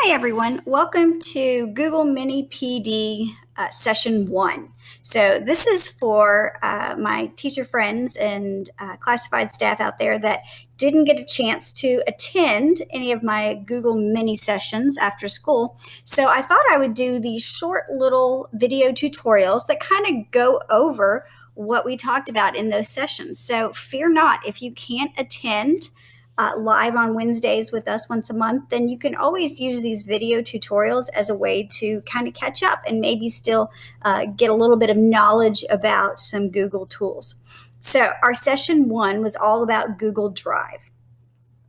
Hi, everyone. Welcome to Google Mini PD Session 1. So this is for my teacher friends and classified staff out there that didn't get a chance to attend any of my Google Mini sessions after school. So I thought I would do these short little video tutorials that kind of go over what we talked about in those sessions. So fear not, if you can't attend live on Wednesdays with us once a month, then you can always use these video tutorials as a way to kind of catch up and maybe still get a little bit of knowledge about some Google tools. So our session 1 was all about Google Drive.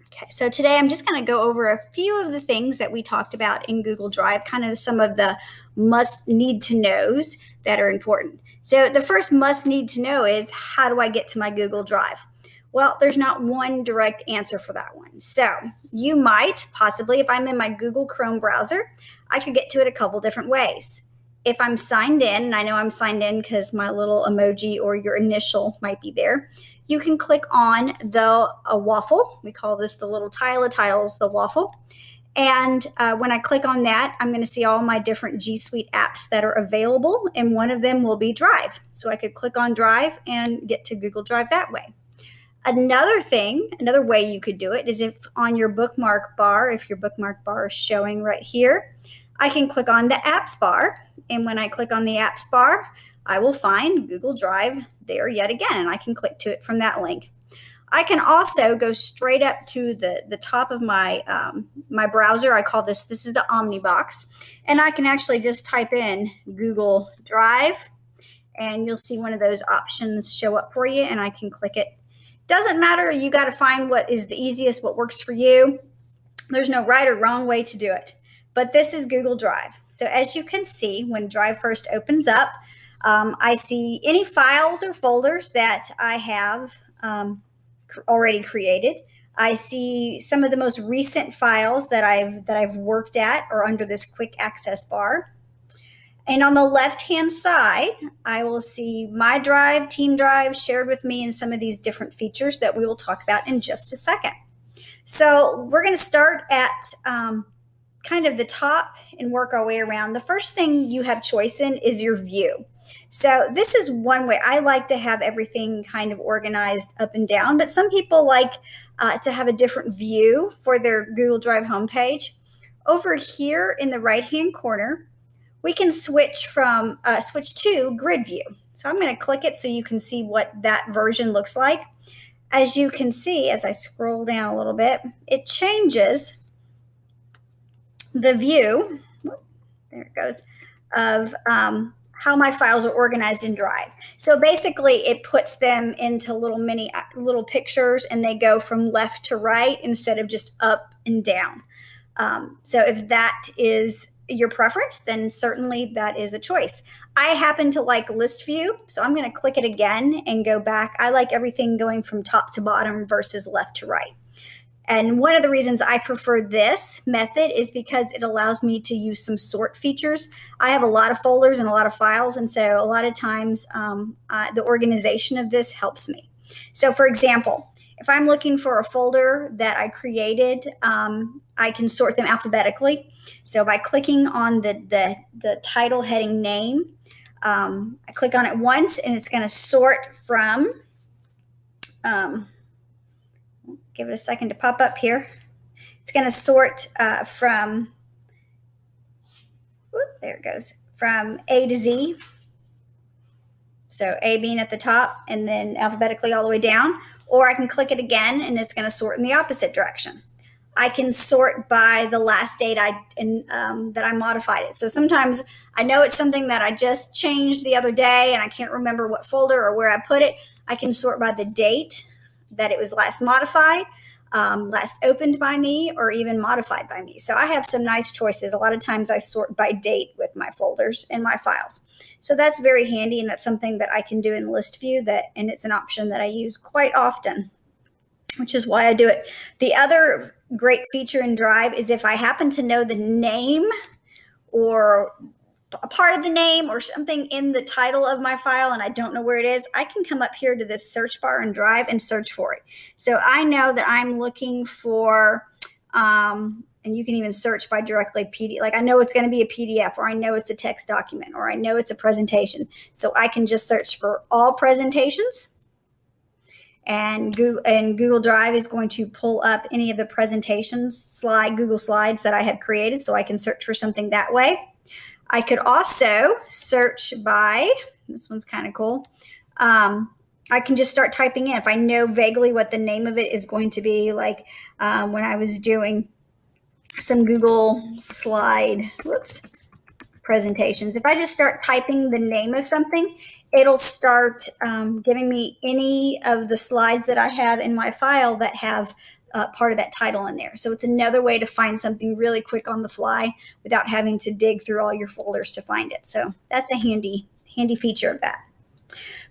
Okay, so today I'm just going to go over a few of the things that we talked about in Google Drive, kind of some of the must need to knows that are important. So the first must need to know is, how do I get to my Google Drive? Well, there's not one direct answer for that one. So you might possibly, if I'm in my Google Chrome browser, I could get to it a couple different ways. If I'm signed in, and I know I'm signed in because my little emoji or your initial might be there, you can click on the waffle. We call this the little tile of tiles, the waffle. And when I click on that, I'm going to see all my different G Suite apps that are available, and one of them will be Drive. So I could click on Drive and get to Google Drive that way. Another way you could do it is if on your bookmark bar, if your bookmark bar is showing right here, I can click on the apps bar. And when I click on the apps bar, I will find Google Drive there yet again, and I can click to it from that link. I can also go straight up to the top of my my browser. I call this is the Omnibox, and I can actually just type in Google Drive, and you'll see one of those options show up for you, and I can click it. Doesn't matter, you got to find what is the easiest, what works for you. There's no right or wrong way to do it, but this is Google Drive. So as you can see, when Drive first opens up, I see any files or folders that I have already created. I see some of the most recent files that I've worked at or under this quick access bar. And on the left-hand side, I will see my drive, team drive, shared with me, and some of these different features that we will talk about in just a second. So we're going to start at kind of the top and work our way around. The first thing you have choice in is your view. So this is one way. I like to have everything kind of organized up and down, but some people like to have a different view for their Google Drive homepage. Over here in the right-hand corner, we can switch to grid view. So I'm going to click it so you can see what that version looks like. As you can see, as I scroll down a little bit, it changes the view, there it goes, of how my files are organized in Drive. So basically it puts them into little pictures, and they go from left to right instead of just up and down. So if that is your preference, then certainly that is a choice. I happen to like list view, so I'm going to click it again and go back. I like everything going from top to bottom versus left to right. And one of the reasons I prefer this method is because it allows me to use some sort features. I have a lot of folders and a lot of files, and so a lot of times the organization of this helps me. So for example, if I'm looking for a folder that I created, I can sort them alphabetically. So by clicking on the title heading name, I click on it once, and it's going to sort from, give it a second to pop up here. It's going to sort from, there it goes, from A to Z. So A being at the top, and then alphabetically all the way down. Or I can click it again, and it's going to sort in the opposite direction. I can sort by the last date that I modified it. So sometimes I know it's something that I just changed the other day, and I can't remember what folder or where I put it. I can sort by the date that it was last modified, last opened by me, or even modified by me. So I have some nice choices. A lot of times I sort by date with my folders and my files. So that's very handy, and that's something that I can do in list view, and it's an option that I use quite often, which is why I do it. The other great feature in Drive is if I happen to know the name or a part of the name or something in the title of my file and I don't know where it is, I can come up here to this search bar in Drive and search for it. So I know that I'm looking for And you can even search by directly PDF. Like I know it's going to be a PDF, or I know it's a text document, or I know it's a presentation. So I can just search for all presentations, and Google Drive is going to pull up any of the presentations, Google Slides that I have created, so I can search for something that way. I could also search by, this one's kind of cool. I can just start typing in if I know vaguely what the name of it is going to be. Like when I was doing some Google slide presentations, if I just start typing the name of something, it'll start giving me any of the slides that I have in my file that have part of that title in there. So it's another way to find something really quick on the fly without having to dig through all your folders to find it. So that's a handy feature of that.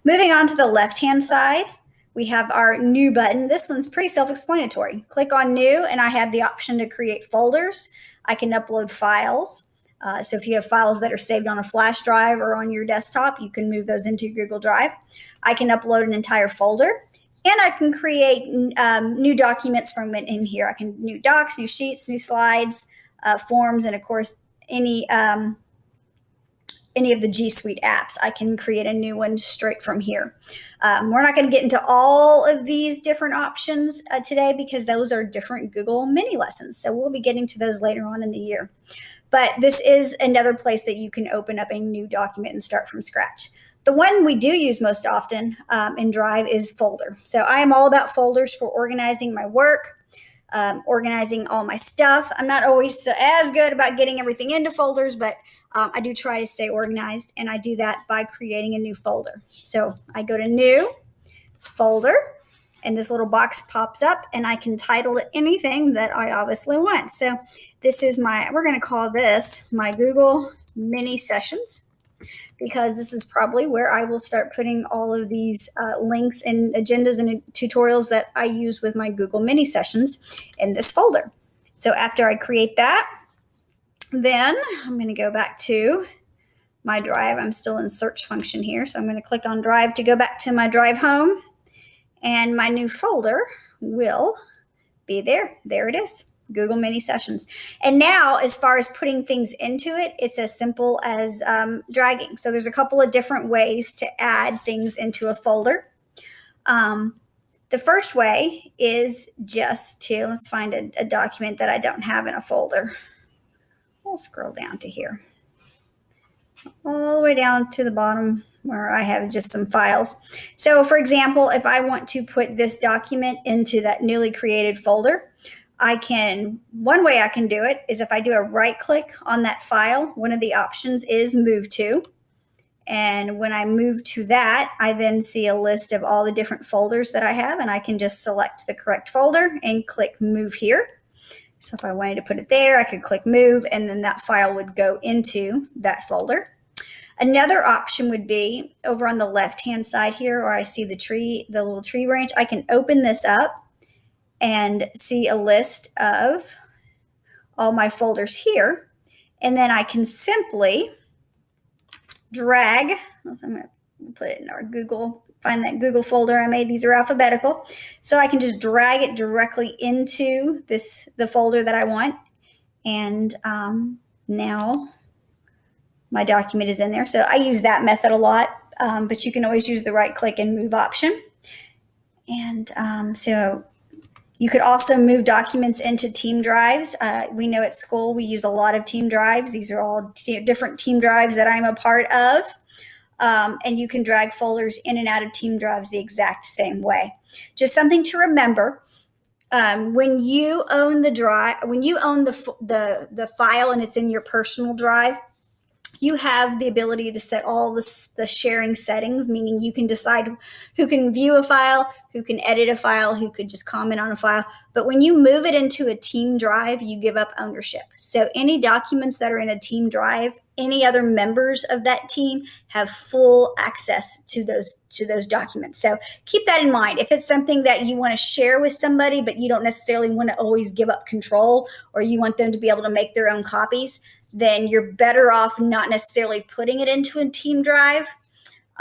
Moving on to the left-hand side, we have our new button. This one's pretty self-explanatory. Click on new, and I have the option to create folders. I can upload files. So if you have files that are saved on a flash drive or on your desktop, you can move those into Google Drive. I can upload an entire folder, and I can create new documents from it in here. I can new docs, new sheets, new slides, forms, and of course, any of the G Suite apps. I can create a new one straight from here. We're not going to get into all of these different options today because those are different Google mini lessons. So we'll be getting to those later on in the year. But this is another place that you can open up a new document and start from scratch. The one we do use most often in Drive is folder. So I am all about folders for organizing my work, organizing all my stuff. I'm not always as good about getting everything into folders, but I do try to stay organized, and I do that by creating a new folder. So I go to new folder, and this little box pops up, and I can title it anything that I obviously want. So this is we're going to call this my Google Mini Sessions, because this is probably where I will start putting all of these links and agendas and tutorials that I use with my Google Mini Sessions in this folder. So after I create that, then I'm going to go back to my Drive. I'm still in search function here, so I'm going to click on Drive to go back to my Drive home, and my new folder will be there. There it is, Google Mini Sessions. And now, as far as putting things into it, it's as simple as dragging. So there's a couple of different ways to add things into a folder. The first way is just to, let's find a document that I don't have in a folder. We'll scroll down to here, all the way down to the bottom where I have just some files. So for example, if I want to put this document into that newly created folder, one way I can do it is if I do a right click on that file, one of the options is move to. And when I move to that, I then see a list of all the different folders that I have, and I can just select the correct folder and click move here. So if I wanted to put it there, I could click move, and then that file would go into that folder. Another option would be over on the left-hand side here, where I see the little tree branch. I can open this up and see a list of all my folders here. And then I can simply drag, I'm going to put it in our Google, find that Google folder I made. These are alphabetical. So I can just drag it directly into the folder that I want. And now my document is in there. So I use that method a lot, but you can always use the right click and move option. And so you could also move documents into team drives. We know at school we use a lot of team drives. These are all different team drives that I'm a part of. And you can drag folders in and out of team drives the exact same way. Just something to remember. When you own the drive, when you own the file and it's in your personal drive, you have the ability to set all the sharing settings, meaning you can decide who can view a file, who can edit a file, who could just comment on a file. But when you move it into a team drive, you give up ownership. So any documents that are in a team drive, any other members of that team have full access to those documents. So keep that in mind. If it's something that you want to share with somebody, but you don't necessarily want to always give up control, or you want them to be able to make their own copies, then you're better off not necessarily putting it into a team drive.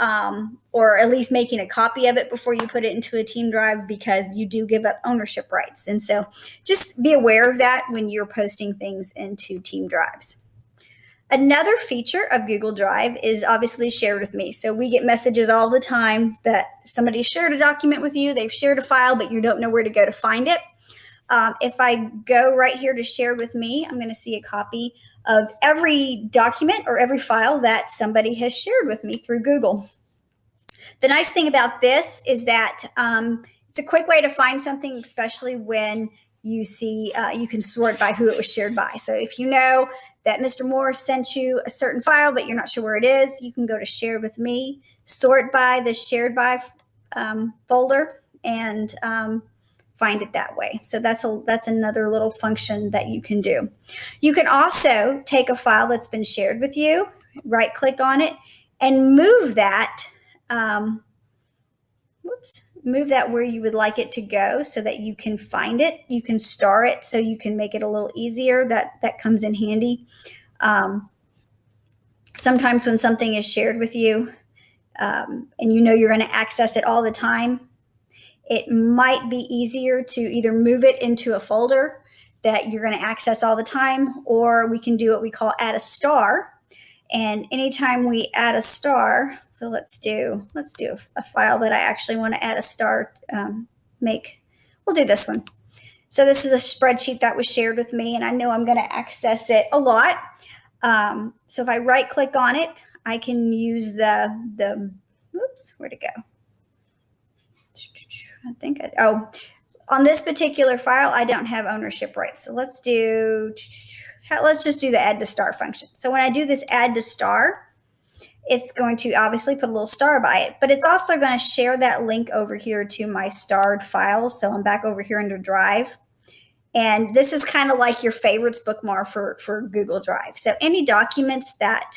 or at least making a copy of it before you put it into a team drive, because you do give up ownership rights. And so just be aware of that when you're posting things into team drives. Another feature of Google Drive is obviously shared with me. So we get messages all the time that somebody shared a document with you, they've shared a file, but you don't know where to go to find it. If I go right here to share with me, I'm going to see a copy of every document or every file that somebody has shared with me through Google. The nice thing about this is that it's a quick way to find something, especially when you see you can sort by who it was shared by. So if you know that Mr. Moore sent you a certain file, but you're not sure where it is, you can go to Shared with Me, sort by the Shared by folder, and find it that way. So that's another little function that you can do. You can also take a file that's been shared with you, right click on it, and move that move that where you would like it to go so that you can find it. You can star it so you can make it a little easier. That comes in handy. Sometimes when something is shared with you and you know you're going to access it all the time, it might be easier to either move it into a folder that you're going to access all the time, or we can do what we call add a star. And anytime we add a star, so let's do a file that I actually want to add a star, we'll do this one. So this is a spreadsheet that was shared with me, and I know I'm going to access it a lot. So if I right click on it, I can use where'd it go? On this particular file, I don't have ownership rights. So let's just do the add to star function. So when I do this add to star, it's going to obviously put a little star by it, but it's also going to share that link over here to my starred files. So I'm back over here under Drive. And this is kind of like your favorites bookmark for Google Drive. So any documents that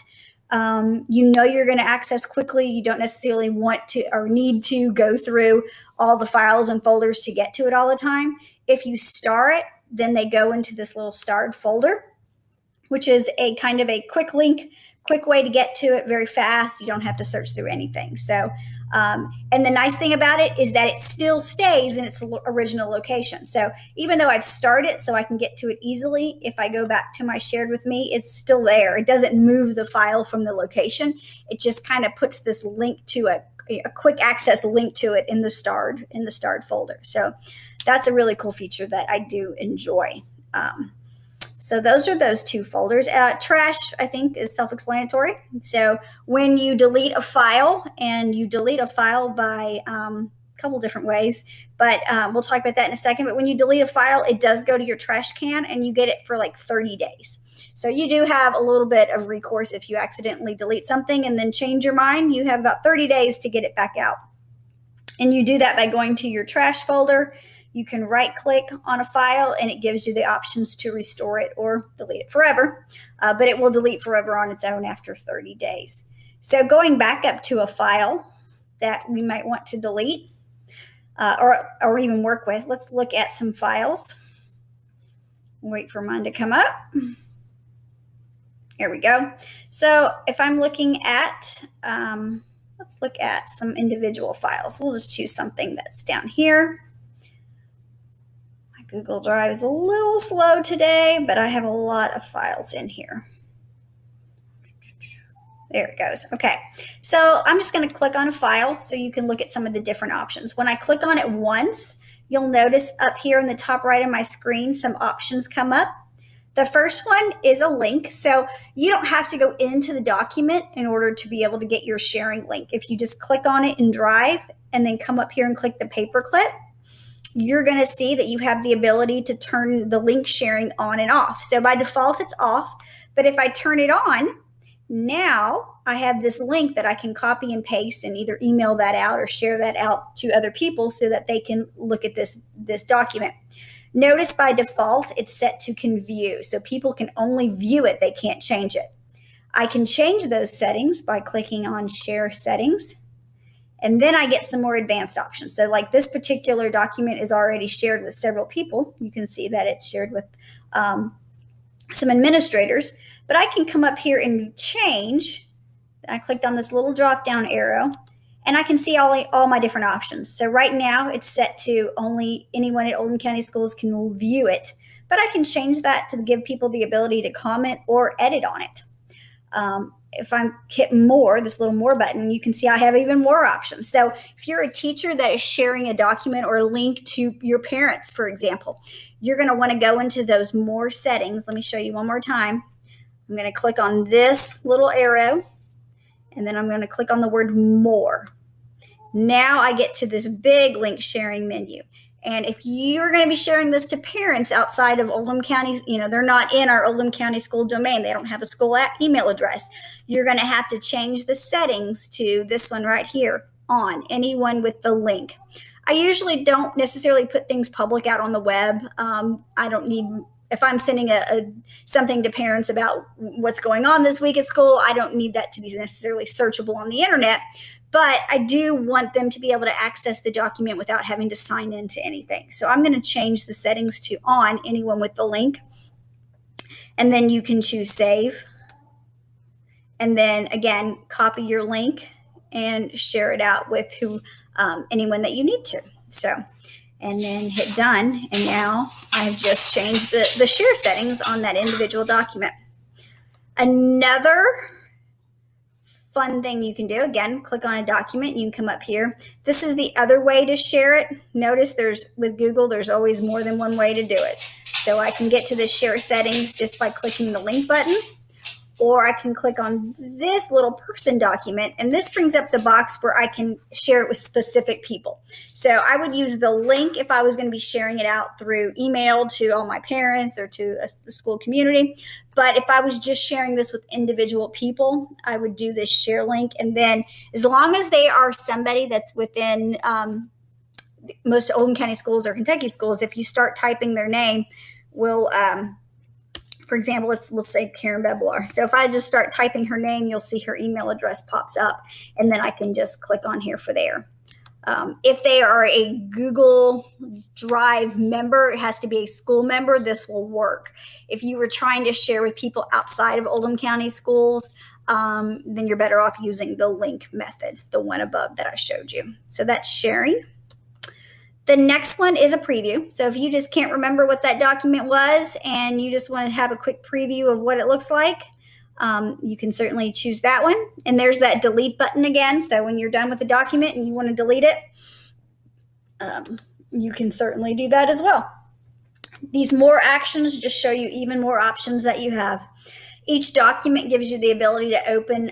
you know you're going to access quickly, you don't necessarily want to or need to go through all the files and folders to get to it all the time. If you star it, then they go into this little starred folder, which is a kind of a quick link, quick way to get to it very fast. You don't have to search through anything. So, and the nice thing about it is that it still stays in its original location. So even though I've started it so I can get to it easily, if I go back to my shared with me, it's still there. It doesn't move the file from the location. It just kind of puts this link to a quick access link to it in the starred folder. So that's a really cool feature that I do enjoy. So those are those two folders. Trash, I think, is self-explanatory. So when you delete a file, and you delete a file by a couple different ways, but we'll talk about that in a second. But when you delete a file, it does go to your trash can, and you get it for like 30 days. So you do have a little bit of recourse if you accidentally delete something and then change your mind. You have about 30 days to get it back out. And you do that by going to your trash folder. You can right click on a file, and it gives you the options to restore it or delete it forever, but it will delete forever on its own after 30 days. So going back up to a file that we might want to delete or even work with, let's look at some files. Wait for mine to come up. Here we go. So if I'm looking at, let's look at some individual files. We'll just choose something that's down here. Google Drive is a little slow today, but I have a lot of files in here. There it goes. Okay, so I'm just going to click on a file so you can look at some of the different options. When I click on it once, you'll notice up here in the top right of my screen, some options come up. The first one is a link. So you don't have to go into the document in order to be able to get your sharing link. If you just click on it in Drive and then come up here and click the paperclip, you're going to see that you have the ability to turn the link sharing on and off. So by default, it's off. But if I turn it on, now I have this link that I can copy and paste and either email that out or share that out to other people so that they can look at this document. Notice by default, it's set to can view. So people can only view it. They can't change it. I can change those settings by clicking on Share Settings. And then I get some more advanced options. So like this particular document is already shared with several people. You can see that it's shared with some administrators. But I can come up here and change I clicked on this little drop down arrow, and I can see all my different options. So right now it's set to only anyone at Oldham County Schools can view it, but I can change that to give people the ability to comment or edit on it. If I hit more, this little more button, you can see I have even more options. So if you're a teacher that is sharing a document or a link to your parents, for example, you're going to want to go into those more settings. Let me show you one more time. I'm going to click on this little arrow, and then I'm going to click on the word more. Now I get to this big link sharing menu. And if you're going to be sharing this to parents outside of Oldham County, they're not in our Oldham County school domain, they don't have a school email address, you're going to have to change the settings to this one right here, on anyone with the link. I usually don't necessarily put things public out on the web. I don't need, if I'm sending something to parents about what's going on this week at school, I don't need that to be necessarily searchable on the internet. But I do want them to be able to access the document without having to sign into anything. So I'm going to change the settings to on anyone with the link. And then you can choose save. And then again, copy your link and share it out with anyone that you need to. So, and then hit done. And now I've just changed the share settings on that individual document. Another fun thing you can do, again, click on a document, you can come up here. This is the other way to share it. Notice with Google, there's always more than one way to do it. So I can get to the share settings just by clicking the link button, or I can click on this little person document, and this brings up the box where I can share it with specific people. So I would use the link if I was going to be sharing it out through email to all my parents or to the school community. But if I was just sharing this with individual people, I would do this share link. And then as long as they are somebody that's within most Oldham County schools or Kentucky schools, if you start typing their name, for example, let's say Karen Beblar. So if I just start typing her name, you'll see her email address pops up, and then I can just click on here for there. If they are a Google Drive member, it has to be a school member, this will work. If you were trying to share with people outside of Oldham County schools, then you're better off using the link method, the one above that I showed you. So that's sharing. The next one is a preview. So if you just can't remember what that document was and you just want to have a quick preview of what it looks like, you can certainly choose that one. And there's that delete button again. So when you're done with the document and you want to delete it, you can certainly do that as well. These more actions just show you even more options that you have. Each document gives you the ability to open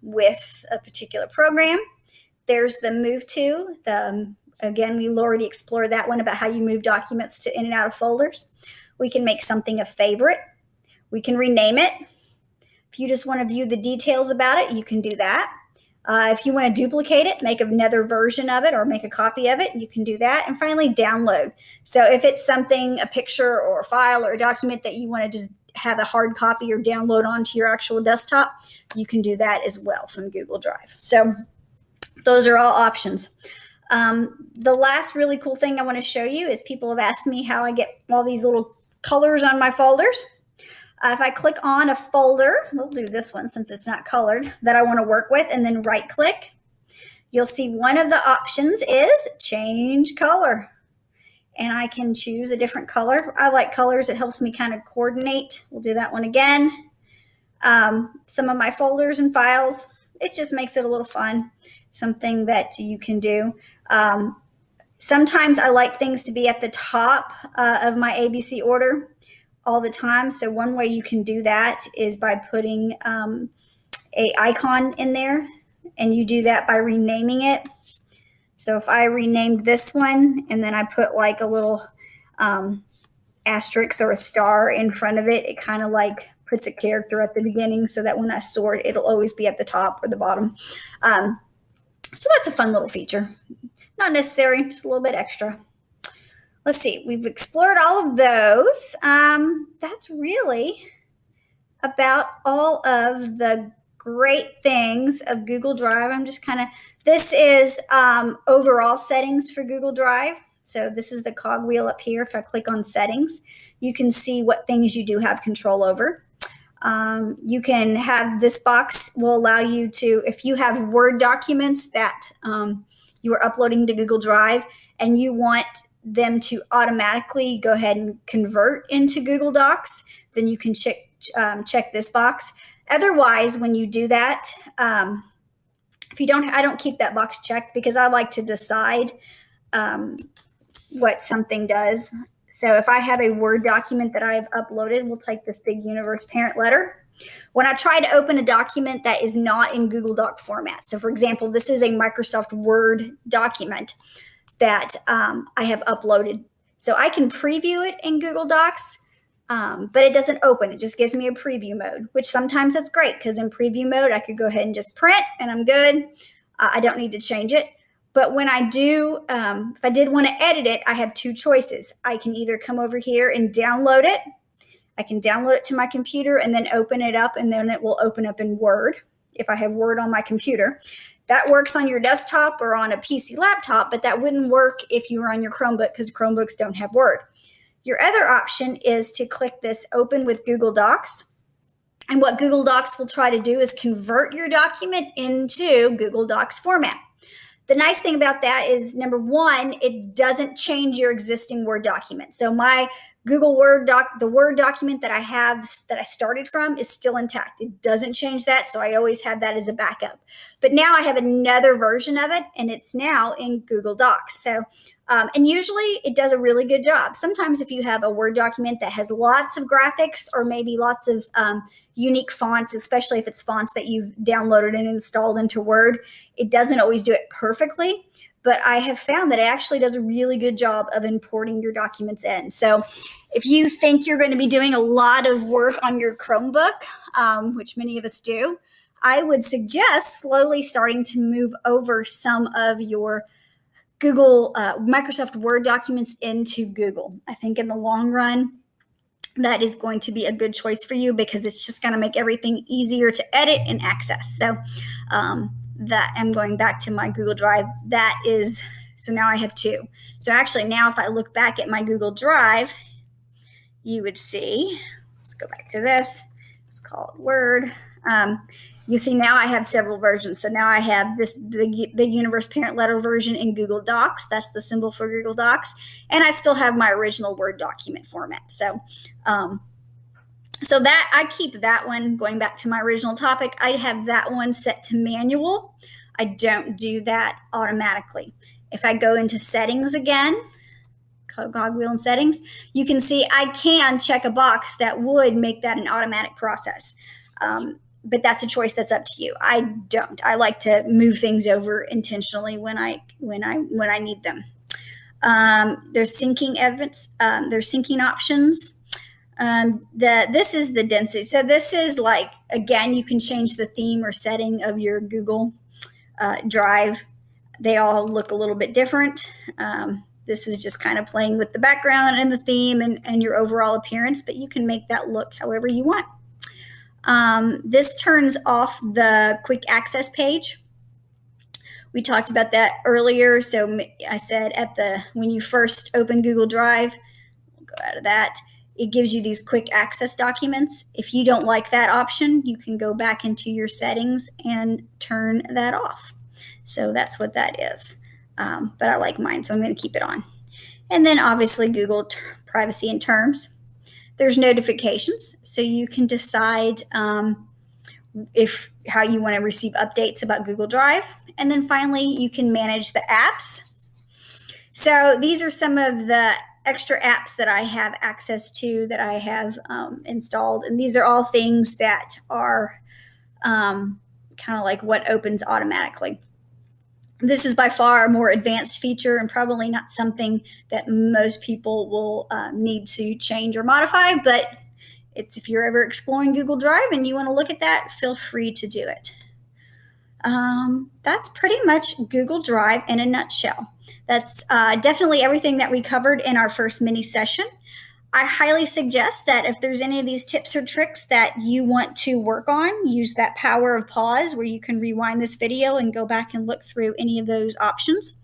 with a particular program. There's the move to, again, we already explored that one about how you move documents in and out of folders. We can make something a favorite. We can rename it. If you just want to view the details about it, you can do that. If you want to duplicate it, make another version of it or make a copy of it, you can do that. And finally, download. So if it's something, a picture or a file or a document that you want to just have a hard copy or download onto your actual desktop, you can do that as well from Google Drive. So those are all options. The last really cool thing I want to show you is people have asked me how I get all these little colors on my folders. If I click on a folder, we'll do this one since it's not colored, that I want to work with, and then right click, you'll see one of the options is change color. And I can choose a different color. I like colors. It helps me kind of coordinate. We'll do that one again. Some of my folders and files, it just makes it a little fun, something that you can do. Sometimes I like things to be at the top of my ABC order all the time. So one way you can do that is by putting a icon in there, and you do that by renaming it. So if I renamed this one and then I put like a little asterisk or a star in front of it, it kind of like puts a character at the beginning so that when I sort, it'll always be at the top or the bottom. So that's a fun little feature. Not necessary, just a little bit extra. Let's see, we've explored all of those. That's really about all of the great things of Google Drive. I'm just this is overall settings for Google Drive. So this is the cogwheel up here. If I click on settings, you can see what things you do have control over. You can have this box will allow you to, if you have Word documents that you are uploading to Google Drive and you want them to automatically go ahead and convert into Google Docs, then you can check this box. Otherwise, when you do that, if you don't, I don't keep that box checked because I like to decide what something does. So if I have a Word document that I've uploaded, we'll take this big universe parent letter. When I try to open a document that is not in Google Doc format, so for example, this is a Microsoft Word document that I have uploaded. So I can preview it in Google Docs, but it doesn't open. It just gives me a preview mode, which sometimes that's great because in preview mode, I could go ahead and just print and I'm good. I don't need to change it. But when I do, if I did want to edit it, I have two choices. I can either come over here and download it. I can download it to my computer and then open it up, and then it will open up in Word if I have Word on my computer. That works on your desktop or on a PC laptop, but that wouldn't work if you were on your Chromebook because Chromebooks don't have Word. Your other option is to click this Open with Google Docs. And what Google Docs will try to do is convert your document into Google Docs format. The nice thing about that is, number one, it doesn't change your existing Word document. So my Google Word the Word document that I have that I started from is still intact. It doesn't change that, so I always have that as a backup. But now I have another version of it, and it's now in Google Docs. So, and usually it does a really good job. Sometimes if you have a Word document that has lots of graphics or maybe lots of unique fonts, especially if it's fonts that you've downloaded and installed into Word, it doesn't always do it perfectly. But I have found that it actually does a really good job of importing your documents in. So if you think you're going to be doing a lot of work on your Chromebook, which many of us do, I would suggest slowly starting to move over some of your Google, Microsoft Word documents into Google. I think in the long run, that is going to be a good choice for you because it's just going to make everything easier to edit and access. So that I'm going back to my Google Drive. That is, so now I have two. So actually now if I look back at my Google Drive, you would see, let's go back to this, it's called Word. You see now I have several versions. So now I have this big universe parent letter version in Google Docs. That's the symbol for Google Docs. And I still have my original Word document format. So, so that I keep that one, going back to my original topic, I have that one set to manual. I don't do that automatically. If I go into settings again, cogwheel and settings, you can see I can check a box that would make that an automatic process. But that's a choice that's up to you. I don't. I like to move things over intentionally when I need them. There's syncing evidence. There's syncing options. This is the density. So this is like, again, you can change the theme or setting of your Google Drive. They all look a little bit different. This is just kind of playing with the background and the theme and your overall appearance, but you can make that look however you want. This turns off the quick access page. We talked about that earlier. So I said when you first open Google Drive, we'll go out of that, it gives you these quick access documents. If you don't like that option, you can go back into your settings and turn that off. So that's what that is. But I like mine, so I'm going to keep it on. And then obviously Google privacy and terms. There's notifications, so you can decide how you want to receive updates about Google Drive. And then finally, you can manage the apps. So these are some of the extra apps that I have access to, that I have installed. And these are all things that are kind of like what opens automatically. This is by far a more advanced feature and probably not something that most people will need to change or modify, but if you're ever exploring Google Drive and you want to look at that, feel free to do it. That's pretty much Google Drive in a nutshell. That's definitely everything that we covered in our first mini session. I highly suggest that if there's any of these tips or tricks that you want to work on, use that power of pause where you can rewind this video and go back and look through any of those options.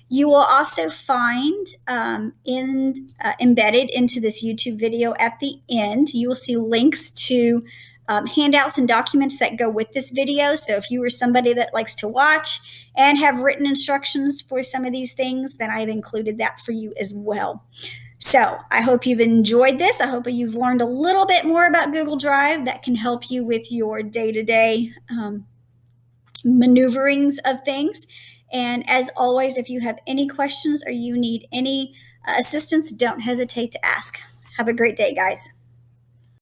You will also find embedded into this YouTube video at the end, you will see links to handouts and documents that go with this video. So if you are somebody that likes to watch and have written instructions for some of these things, then I've included that for you as well. So I hope you've enjoyed this. I hope you've learned a little bit more about Google Drive that can help you with your day-to-day maneuverings of things. And as always, if you have any questions or you need any assistance, don't hesitate to ask. Have a great day, guys.